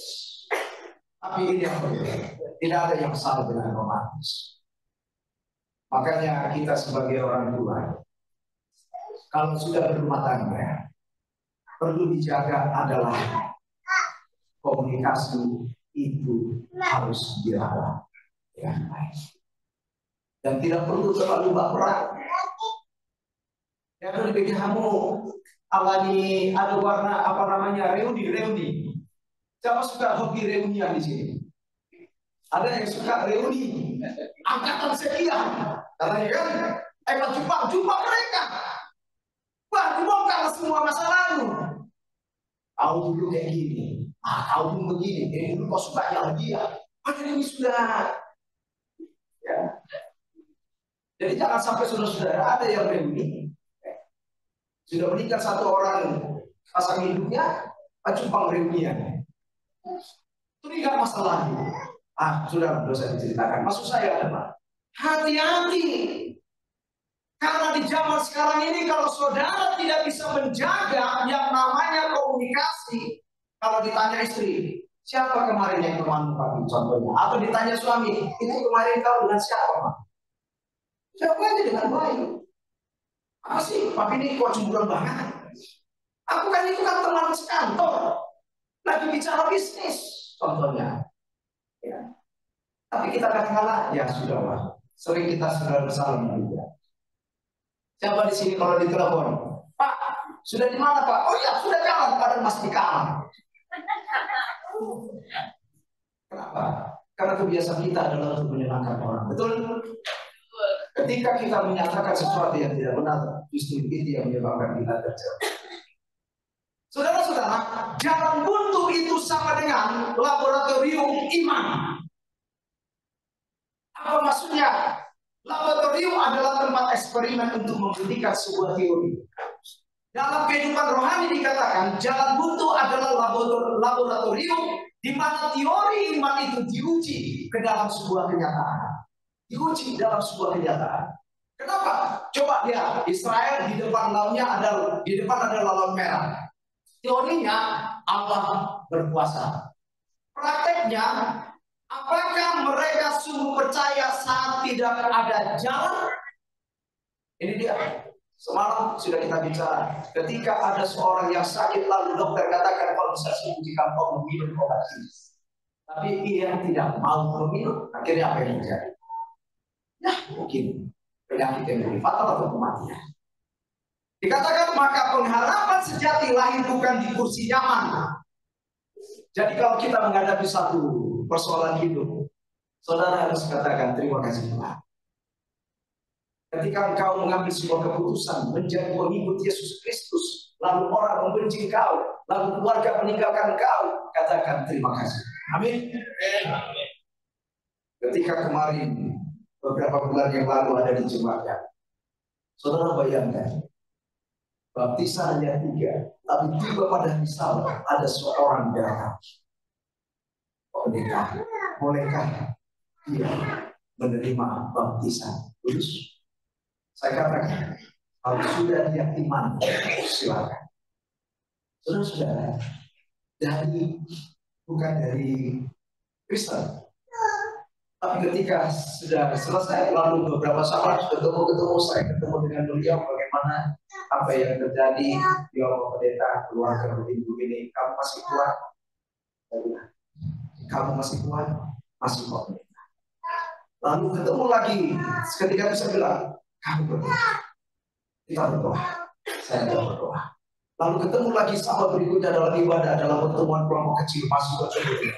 Tapi ini yang berbeda. Tidak ada yang salah dengan romantis. Makanya kita sebagai orang tua, kalau sudah berumah tangga, perlu dijaga adalah komunikasi itu harus dirawat dengan baik. Dan tidak perlu terlalu baperan. Ya kalau dipikir kamu alami ada warna apa namanya reuni. Siapa suka hobi reunian di sini? Ada yang suka reuni angkatan sekian. Karena ya kan, jumpa mereka semua masa lalu. Kau dulu kayak gini, kau pun begini, dulu kau suka yang dia. Padahal ini sudah, ya. Jadi jangan sampai saudara-saudara ada yang reuni, sudah menikah satu orang pasang hidupnya, cuma reunian. Itu tidak masalah. Sudah dosa diceritakan. Maksud saya adalah hati-hati. Karena di zaman sekarang ini kalau saudara tidak bisa menjaga yang namanya komunikasi, kalau ditanya istri, siapa kemarin yang teman papi contohnya, atau ditanya suami, itu kemarin kau dengan siapa, Pak? Jawab aja dengan baik. Apa sih, papi ini kok cemburuan banget? Aku kan itu kan teman sekantor, lagi bicara bisnis, contohnya. Ya. Tapi kita kadang-kadang ya sudah lah, sering kita sudah bersalah juga. Siapa di sini kalau ditelepon, Pak, sudah di mana Pak? Oh ya, sudah jalan, padahal masih di kamar. Kenapa? Karena kebiasaan kita adalah untuk menyenangkan orang. Betul? Ketika kita menyatakan sesuatu yang tidak benar, justru itu yang menyebabkan kita terjatuh. Saudara-saudara, jalan buntu itu sama dengan laboratorium iman. Apa maksudnya? Laboratorium adalah tempat eksperimen untuk membuktikan sebuah teori. Dalam kehidupan rohani dikatakan jalan buntu adalah laboratorium di mana teori iman itu diuji ke dalam sebuah kenyataan. Diuji dalam sebuah kenyataan. Kenapa? Coba lihat, Israel di depan ada laut merah. Teorinya Allah berkuasa. Prakteknya, apakah mereka sungguh percaya saat tidak ada jalan? Ini dia. Semalam sudah kita bicara. Ketika ada seorang yang sakit lalu dokter katakan kalau bisa sembuh jika kau meminum obat ini. Tapi ia tidak mau meminum. Akhirnya apa yang terjadi? Nah, mungkin penyakit yang lebih fatal atau kematian. Dikatakan maka pengharapan sejati lahir bukan di kursi nyaman. Jadi kalau kita menghadapi satu persoalan hidup, saudara harus katakan terima kasih Tuhan. Ketika engkau mengambil sebuah keputusan menjadi pengikut Yesus Kristus, lalu orang membenci engkau, lalu keluarga meninggalkan engkau, katakan terima kasih. Amin. Ketika kemarin beberapa bulan yang lalu ada di Jemaat, saudara bayangkan, baptisan hanya 3, tapi tiba pada misal ada seorang datang. Bolehkah dia menerima baptisan kudus? Saya katakan, kalau sudah dia iman, silakan. Saudara-saudara, bukan dari Kristen. Tapi ketika sudah selesai, lalu beberapa saat ketemu, saya ketemu dengan beliau, bagaimana apa yang terjadi, ya Bapak Pendeta, keluarga begini, kamu masih kuat? Kamu masih kuat? Masih kuat. Lalu ketemu lagi, ketika bisa bilang, kamu berdoa. Kita berdoa. Saya berdoa. Lalu ketemu lagi sahabat berikutnya dalam ibadah, dalam pertemuan kelompok kecil, masih berdoa.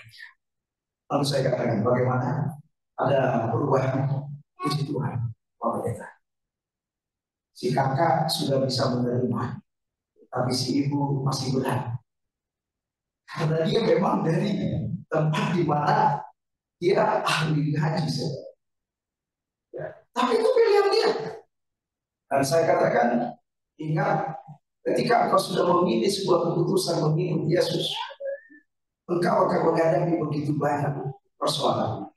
Lalu saya katakan, bagaimana? Ada perubahan, puji Tuhan, Bapak Pendeta. Si kakak sudah bisa menerima, tapi si ibu masih berat. Karena dia memang dari tempat di mana dia ahli haji saja. Ya. Tapi itu pilihan dia. Dan saya katakan, ingat, ketika engkau sudah memilih sebuah keputusan mengikut Yesus, engkau akan menghadapi begitu banyak persoalan.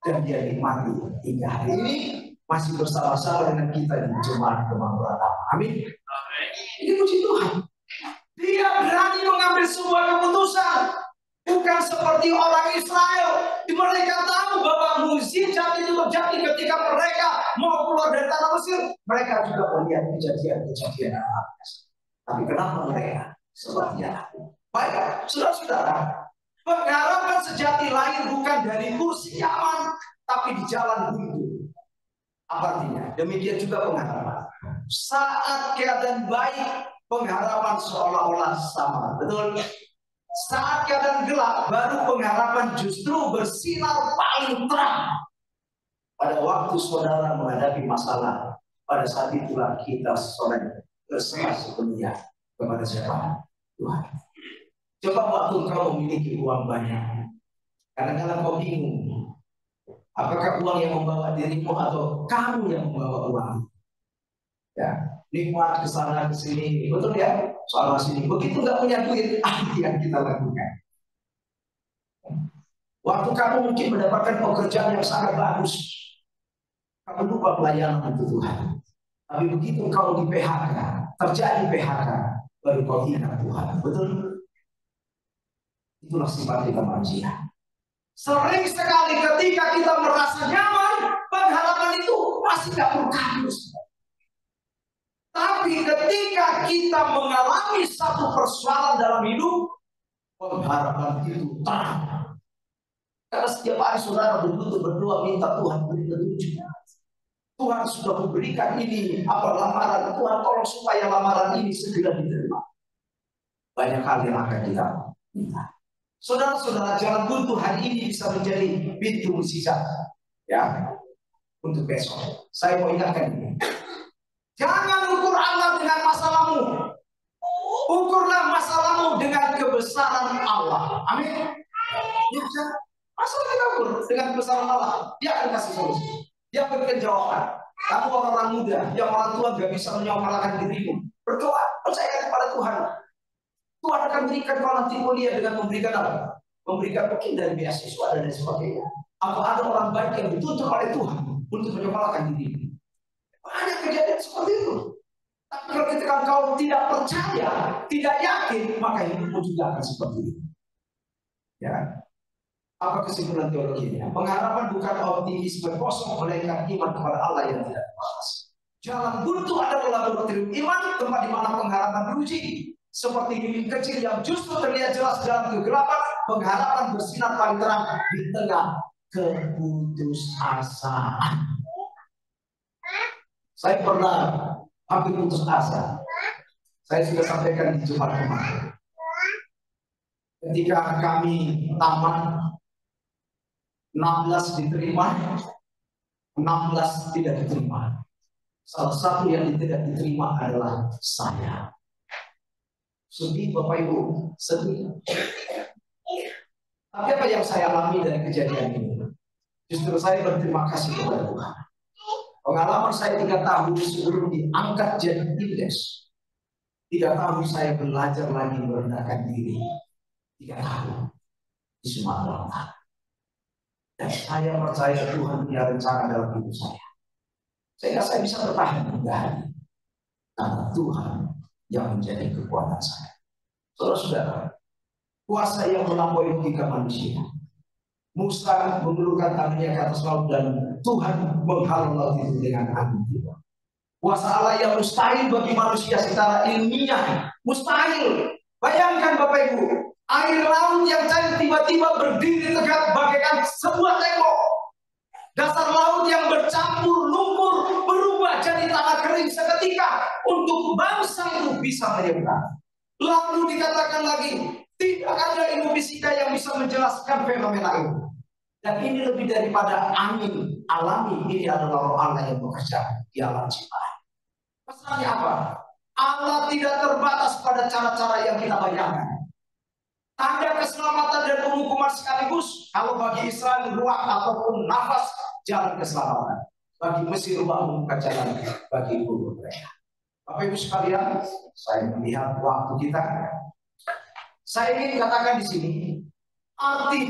Dan dia nikmati hingga hari ini masih bersama-sama dengan kita di Jemaat Kemakmuran Allah. Amin. Ini puji Tuhan. Dia berani mengambil sebuah keputusan. Bukan seperti orang Israel. Mereka tahu bahwa mukjizat itu terjadi ketika mereka mau keluar dari tanah Mesir. Mereka juga melihat kejadian-kejadian yang biasa. Tapi kenapa mereka sepertinya aku? Baik, saudara-saudara, pengharapan sejati lahir bukan dari kursi nyaman, tapi di jalan buntu. Apa artinya? Demikian juga pengharapan. Saat keadaan baik, pengharapan seolah-olah sama. Betul? Saat keadaan gelap, baru pengharapan justru bersinar paling terang. Pada waktu saudara menghadapi masalah, pada saat itulah kita sore berserah sepenuhnya kepada siapa? Tuhan. Coba waktu kau memiliki uang banyak, kadang-kadang kau bingung, apakah uang yang membawa dirimu atau kamu yang membawa uang? Ya, nikmat kesana kesini, betul ya? Soal sini, begitu nggak punya duit, apa yang kita lakukan? Waktu kamu mungkin mendapatkan pekerjaan yang sangat bagus, kamu lupa pelayanan untuk Tuhan. Tapi begitu kau di PHK, terjadi PHK, baru kau ingat Tuhan. Betul? Itulah sifat kita manusia. Sering sekali ketika kita merasa nyaman, pengharapan itu pasti tidak berkabus. Tapi ketika kita mengalami satu persoalan dalam hidup, pengharapan itu terang. Karena setiap hari saudara berdoa minta Tuhan beri petunjuk. Tuhan sudah memberikan ini lamaran. Tuhan tolong supaya lamaran ini segera diterima. Banyak hal yang akan kita minta. Saudara-saudara, jalan buntu hari ini bisa menjadi pintu mukjizat. Ya, untuk besok. Saya mau ingatkan ini. Jangan ukur Allah dengan masalahmu. Ukurlah masalahmu dengan kebesaran Allah. Amin. Ya, masalah kita ukur dengan kebesaran Allah. Dia akan kasih solusi. Dia berikan jawaban. Kamu orang muda yang orang tua gak bisa menyomalkan dirimu. Berdoa, percaya kepada Tuhan. Tuhan akan berikan kau nanti kuliah dengan memberikan apa? Memberikan mungkin dari beasiswa dan sebagainya. Atau ada orang baik yang dituntut oleh Tuhan untuk menyomalkan diri. Banyak kejadian seperti itu. Tapi kalau ketika kau tidak percaya, tidak yakin, maka hidupmu juga akan seperti itu. Ya. Apa kesimpulan teologinya? Pengharapan bukan optimisme kosong, melainkan iman kepada Allah yang tidak terbatas. Jalan buntu adalah laboratorium iman, tempat di mana pengharapan diuji. Seperti lilin kecil yang justru terlihat jelas dalam kegelapan, pengharapan bersinar paling terang di tengah keputusasaan. Saya pernah hampir putus asa. Saya sudah sampaikan di Jumat kemarin. Ketika kami tamat, 16 diterima, 16 tidak diterima. Salah satu yang tidak diterima adalah saya. Sedih Bapak Ibu, sedih. Tapi apa yang saya alami dari kejadian ini? Justru saya berterima kasih kepada Tuhan. Pengalaman saya 3 tahun sebelum diangkat jadi indeks. 3 tahun saya belajar lagi merendahkan diri. 3 tahun di Sumatera Utara. Dan saya percaya Tuhan punya rencana dalam hidup saya. Sehingga saya bisa bertahan hingga hari. Karena Tuhan yang menjadi kekuatan saya. Saudara-saudara, kuasa yang melampaui logika manusia. Musa mengulurkan tangannya ke atas laut dan Tuhan menghalau laut itu dengan angin tiba. Kuasa Allah yang mustahil bagi manusia secara ilmiah. Mustahil. Bayangkan Bapak Ibu, air laut yang cair tiba-tiba berdiri tegak bagaikan sebuah tembok. Dasar laut yang bercampur lumpur berubah jadi tanah kering seketika untuk bangsa itu bisa menyeberang. Lalu dikatakan lagi, tidak ada ilmu fisika yang bisa menjelaskan fenomena itu. Dan ini lebih daripada angin alami, ini adalah roh Allah yang bekerja di alam ciptaan. Pesannya apa? Allah tidak terbatas pada cara-cara yang kita bayangkan. Tanda keselamatan dan penghukuman sekaligus. Kalau bagi Israel ruah ataupun nafas, jalan keselamatan. Bagi Mesir ruah membuka jalan bagi guru mereka. Bapak Ibu sekalian, saya melihat waktu kita. Saya ingin katakan di sini, arti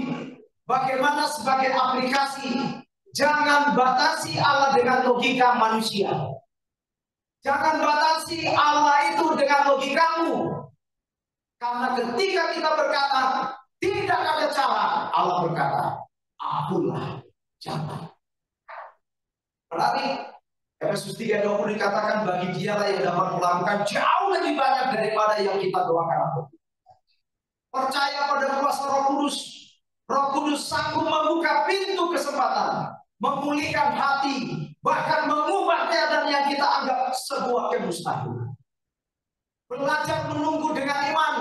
bagaimana sebagai aplikasi, jangan batasi Allah dengan logika manusia. Jangan batasi Allah itu dengan logikamu. Karena ketika kita berkata, tidak ada cara, Allah berkata, akulah jalan. Berarti Efesus 3:20 dikatakan bagi dialah yang dapat melakukan jauh lebih banyak daripada yang kita doakan. Percaya pada kuasa Roh Kudus. Roh Kudus sanggup membuka pintu kesempatan, memulihkan hati, bahkan mengubah keadaan yang kita anggap sebuah kemustahilan. Belajar menunggu dengan iman.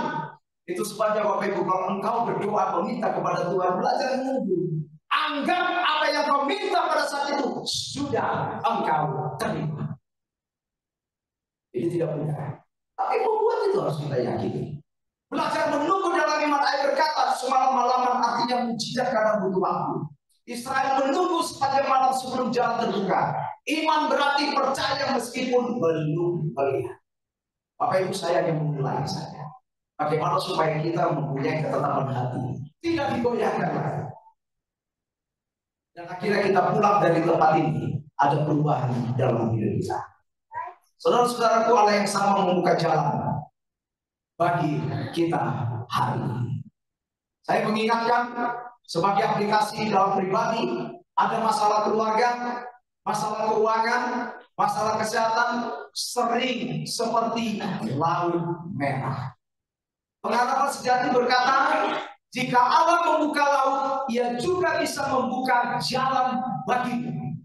Itu sebabnya Bapak Ibu, kalau engkau berdoa meminta kepada Tuhan, belajar menunggu. Anggap apa yang kau minta pada saat itu sudah engkau terima. Ini tidak mudah. Tapi membuat itu harus kita yakini. Belajar menunggu dalam iman. Ayat berkata semalam-malaman artinya mujizat karena butuh waktu. Israel menunggu sepanjang malam sebelum jalan terbuka. Iman berarti percaya meskipun belum melihat. Bapak Ibu, saya yang memulai saya. Bagaimana supaya kita mempunyai ketetapan hati, tidak digoyahkan lagi. Dan akhirnya kita pulang dari tempat ini, ada perubahan dalam diri kita. Saudara-saudaraku, Allah yang sama membuka jalan bagi kita hari ini. Saya mengingatkan sebagai aplikasi dalam pribadi, ada masalah keluarga, masalah keuangan, masalah kesehatan, sering seperti laut merah. Pengharapan sejati berkata, jika Allah membuka laut, Ia juga bisa membuka jalan bagimu.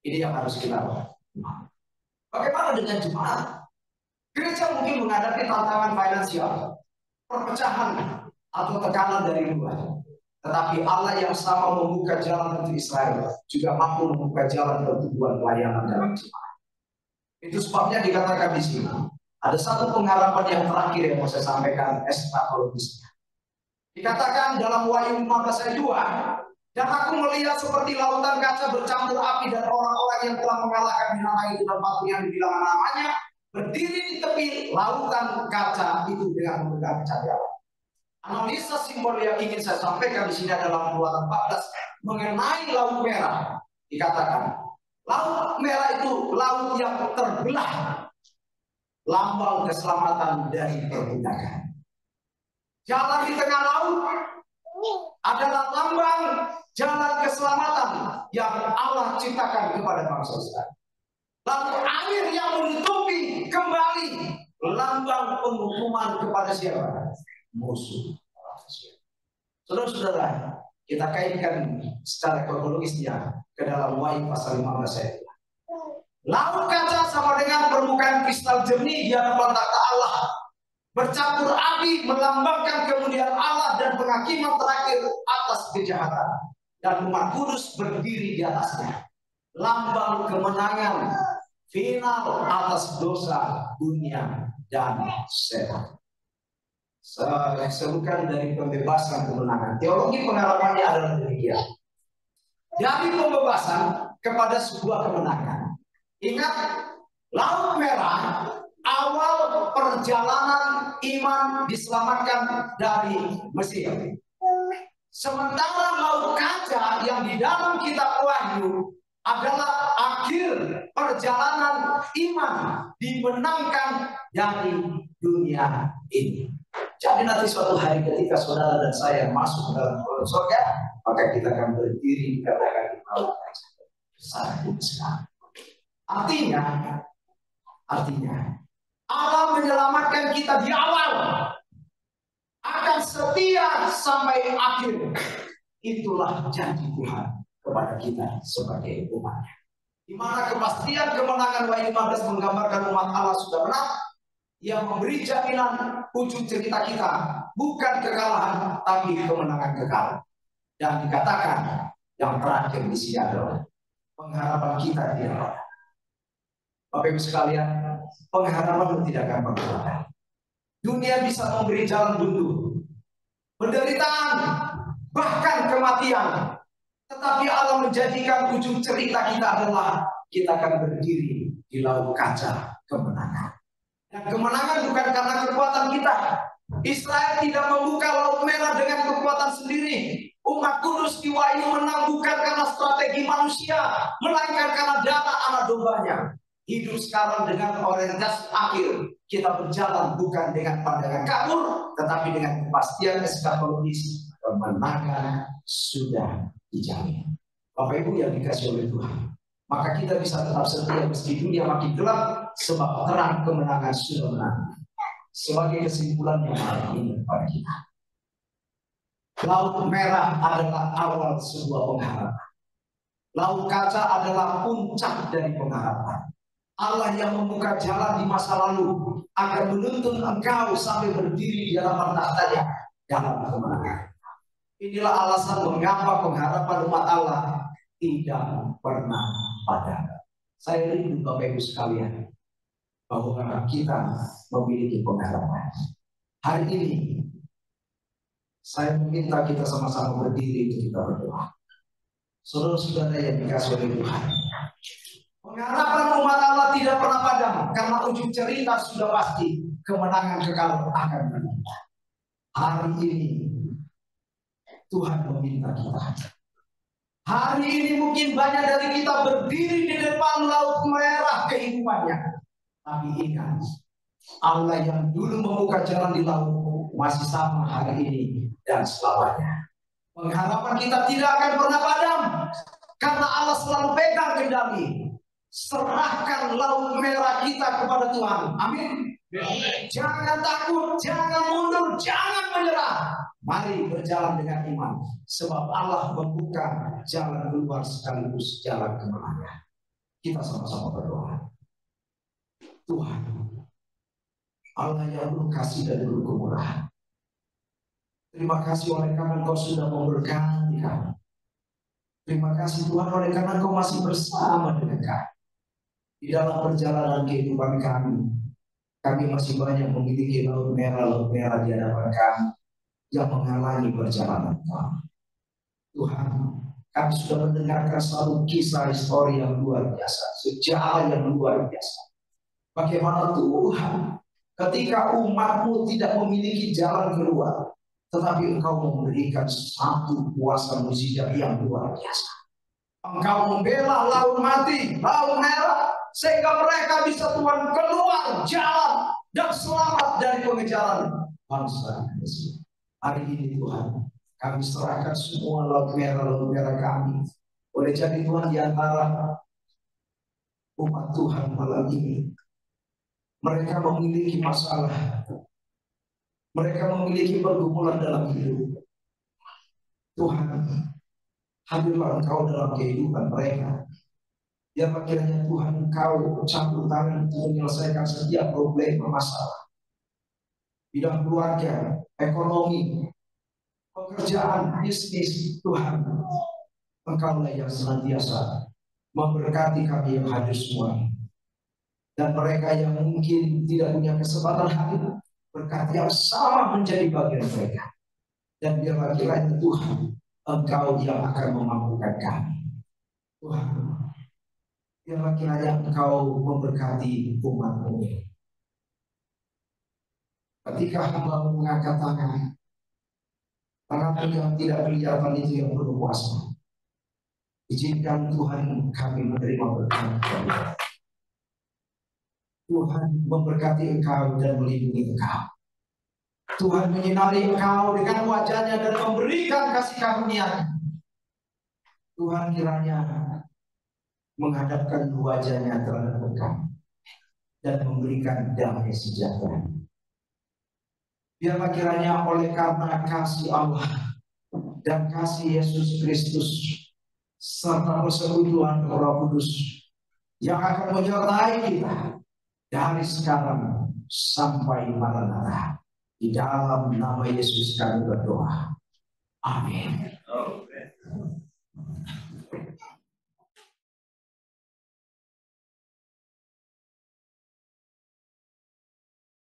Ini yang harus kita lakukan. Bagaimana dengan jemaat? Gereja mungkin menghadapi tantangan finansial, perpecahan, atau tekanan dari luar. Tetapi Allah yang sama membuka jalan untuk Israel, juga mampu membuka jalan pertumbuhan pelayanan dalam jemaat. Itu sebabnya dikatakan di sini, ada satu pengharapan yang terakhir yang mau saya sampaikan, eskatologisnya. Dikatakan dalam Wahyu 15 ayat 2, dan aku melihat seperti lautan kaca bercampur api, dan orang-orang yang telah mengalahkan binatang itu dan patung yang dibilang namanya berdiri di tepi lautan kaca itu dengan memegang cakra. Analisa simbol yang ingin saya sampaikan di sini adalah Keluaran 14 mengenai laut merah. Dikatakan laut merah itu laut yang terbelah, lambang keselamatan dari perbudakan. Jalan di tengah laut adalah lambang jalan keselamatan yang Allah ciptakan kepada bangsa Israel. Lalu air yang menutupi kembali lambang penghukuman kepada siapa? Musuh. Saudara-saudara, kita kaitkan secara kronologisnya ke dalam Wahyu pasal 15 ayat. Laut kaca sama dengan permukaan kristal jernih di hadapan takhta Allah, bercampur api melambangkan kemuliaan Allah dan penghakiman terakhir atas kejahatan, dan umat kudus berdiri di atasnya, lambang kemenangan final atas dosa dunia dan setan. Sebutkan dari pembebasan kemenangan. Teologi pengharapannya adalah demikian. Dari pembebasan kepada sebuah kemenangan. Ingat, laut merah awal perjalanan iman diselamatkan dari Mesir. Sementara laut kaca yang di dalam kitab Wahyu adalah akhir perjalanan iman dimenangkan dari dunia ini. Jadi nanti suatu hari ketika saudara dan saya masuk ke dalam surga, maka kita akan berdiri dikatakan di laut sangat besar. Artinya Allah menyelamatkan kita di awal, akan setia sampai akhir. Itulah janji Tuhan kepada kita sebagai umatnya. Di mana kepastian kemenangan Wahyu 15 menggambarkan umat Allah sudah menang. Yang memberi jaminan ujung cerita kita bukan kekalahan, tapi kemenangan kekal. Dan dikatakan yang terakhir di sini adalah pengharapan kita di Allah. Bapak Ibu sekalian, pengharapan tidak akan berubah. Dunia bisa memberi jalan buntu, penderitaan, bahkan kematian. Tetapi Allah menjadikan ujung cerita kita adalah kita akan berdiri di laut kaca kemenangan. Dan kemenangan bukan karena kekuatan kita. Israel tidak membuka laut merah dengan kekuatan sendiri. Umat kudus di Wahyu menang bukan karena strategi manusia, melainkan karena darah anak dombanya. Hidup sekarang dengan orientasi akhir. Kita berjalan bukan dengan pandangan kabur, tetapi dengan kepastian eskatologis. Kemenangan sudah dijamin. Bapak Ibu yang dikasih oleh Tuhan, maka kita bisa tetap setia meski dunia makin gelap, sebab terang kemenangan sudah menang. Sebagai kesimpulan yang hari ini kepada kita, laut merah adalah awal sebuah pengharapan. Laut kaca adalah puncak dari pengharapan. Allah yang membuka jalan di masa lalu akan menuntun engkau sampai berdiri di hadapan tahtanya dalam kemenangan. Inilah alasan mengapa pengharapan umat Allah tidak pernah padam. Saya rindu Bapak Ibu sekalian, bahwa kita memiliki pengharapan. Hari ini saya meminta kita sama-sama berdiri untuk kita berdoa. Saudara-saudara yang dikasihi oleh Tuhan, pengharapan umat Allah tidak pernah padam, karena ujung cerita sudah pasti, kemenangan kekal akan menimpa. Hari ini Tuhan meminta kita. Hari ini mungkin banyak dari kita berdiri di depan laut merah kehidupannya. Tapi ingat, Allah yang dulu membuka jalan di laut masih sama hari ini dan selamanya. Pengharapan kita tidak akan pernah padam, karena Allah selalu pegang kendali. Serahkan laut merah kita kepada Tuhan. Amin. Jangan takut, jangan mundur, jangan menyerah. Mari berjalan dengan iman, sebab Allah membuka jalan keluar sekaligus jalan kemenangan. Kita sama-sama berdoa. Tuhan, Allah yang penuh kasih dan penuh kemurahan, terima kasih oleh karena Engkau sudah memberkati kami. Terima kasih Tuhan oleh karena Engkau masih bersama dengan kami. Di dalam perjalanan kehidupan kami, kami masih banyak memiliki laut merah di hadapan kami yang menghalangi perjalanan kami. Tuhan, kami sudah mendengarkan satu kisah histori yang luar biasa, sejarah yang luar biasa. Bagaimana Tuhan ketika umat-Mu tidak memiliki jalan keluar, tetapi Engkau memberikan satu kuasa mujizat yang luar biasa. Engkau membela laut mati, laut merah, sehingga mereka bisa Tuhan keluar jalan dan selamat dari pengejaran bangsa Indonesia. Hari ini Tuhan, kami serahkan semua laut merah kami. Boleh jadi Tuhan di antara umat Tuhan malam ini, mereka memiliki masalah, mereka memiliki pergumulan dalam hidup. Tuhan, hadirlah Engkau dalam kehidupan mereka. Biarlah kiranya Tuhan Engkau campur tangan untuk menyelesaikan setiap problem masalah. Bidang keluarga, ekonomi, pekerjaan, bisnis, Tuhan, Engkaulah yang senantiasa memberkati kami yang hadir semua. Dan mereka yang mungkin tidak punya kesempatan hadir, berkat yang sama menjadi bagian mereka. Dan biarlah kiranya Tuhan, Engkau yang akan memampukan kami. Tuhan, biarlah kiranya Engkau memberkati umat-Mu. Ketika hamba mengangkat tangan yang tidak kelihatan itu yang berkuasa, izinkan Tuhan kami menerima berkat. Tuhan memberkati Engkau dan melindungi Engkau. Tuhan menyinari Engkau dengan wajah-Nya dan memberikan kasih karunia. Tuhan kiranya menghadapkan wajah-Nya terhadap Engkau dan memberikan damai sejahtera. Biarlah kiranya oleh karena kasih Allah dan kasih Yesus Kristus serta persekutuan Roh Kudus yang akan menyertai kita dari sekarang sampai Maranatha. Di dalam nama Yesus kami berdoa. Amin.